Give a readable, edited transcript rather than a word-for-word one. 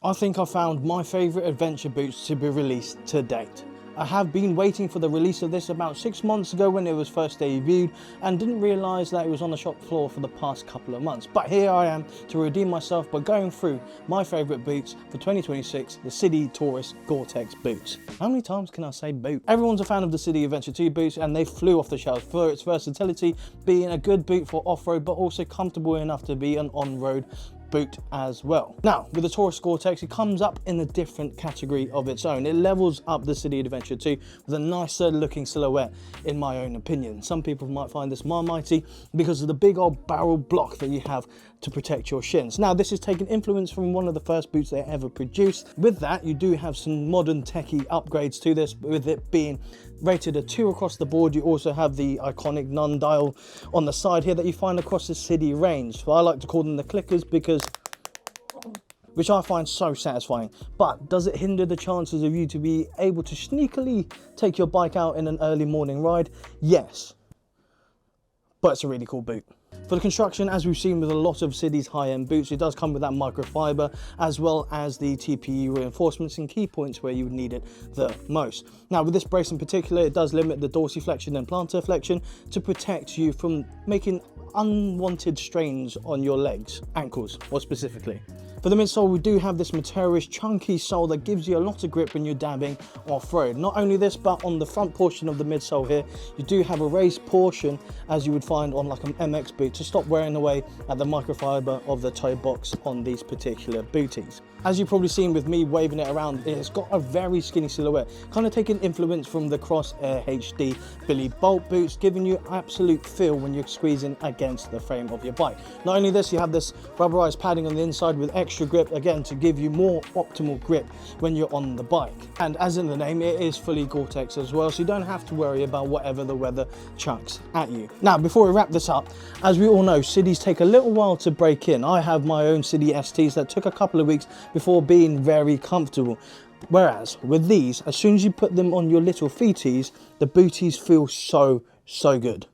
I think I found my favourite adventure boots to be released to date. I have been waiting for the release of this about 6 months ago when it was first debuted and didn't realise that it was on the shop floor for the past couple of months. But here I am to redeem myself by going through my favourite boots for 2026, the Sidi Taurus GTX boots. How many times can I say boot? Everyone's a fan of the Sidi Adventure 2 boots and they flew off the shelves for its versatility, being a good boot for off-road but also comfortable enough to be an on-road boot as well. Now, with the Taurus GTX, it comes up in a different category of its own. It levels up the Sidi Adventure 2 with a nicer looking silhouette, in my own opinion. Some people might find this marmitey because of the big old barrel block that you have to protect your shins. Now, this is taking influence from one of the first boots they ever produced. With that, you do have some modern techie upgrades to this, with it being rated a 2 across the board. You also have the iconic nun dial on the side here that you find across the Sidi range. So I like to call them the clickers because which I find so satisfying. But does it hinder the chances of you to be able to sneakily take your bike out in an early morning ride? Yes, but it's a really cool boot. For the construction, as we've seen with a lot of Sidi's high-end boots, it does come with that microfiber as well as the TPU reinforcements in key points where you would need it the most. Now, with this brace in particular, it does limit the dorsiflexion and plantar flexion to protect you from making unwanted strains on your legs, ankles more specifically. For the midsole, we do have this materialish chunky sole that gives you a lot of grip when you're dabbing off-road. Not only this, but on the front portion of the midsole here, you do have a raised portion as you would find on like an MX boot to stop wearing away at the microfiber of the toe box on these particular booties. As you've probably seen with me waving it around, it's got a very skinny silhouette, kind of taking influence from the Crosshair HD Billy Bolt boots, giving you absolute feel when you're squeezing against the frame of your bike. Not only this, you have this rubberized padding on the inside with extra grip, again, to give you more optimal grip when you're on the bike. And as in the name, it is fully Gore-Tex as well, so you don't have to worry about whatever the weather chucks at you. Now, before we wrap this up, as we all know, Sidis take a little while to break in. I have my own Sidi STs that took a couple of weeks before being very comfortable. Whereas with these, as soon as you put them on your little feeties, the booties feel so good.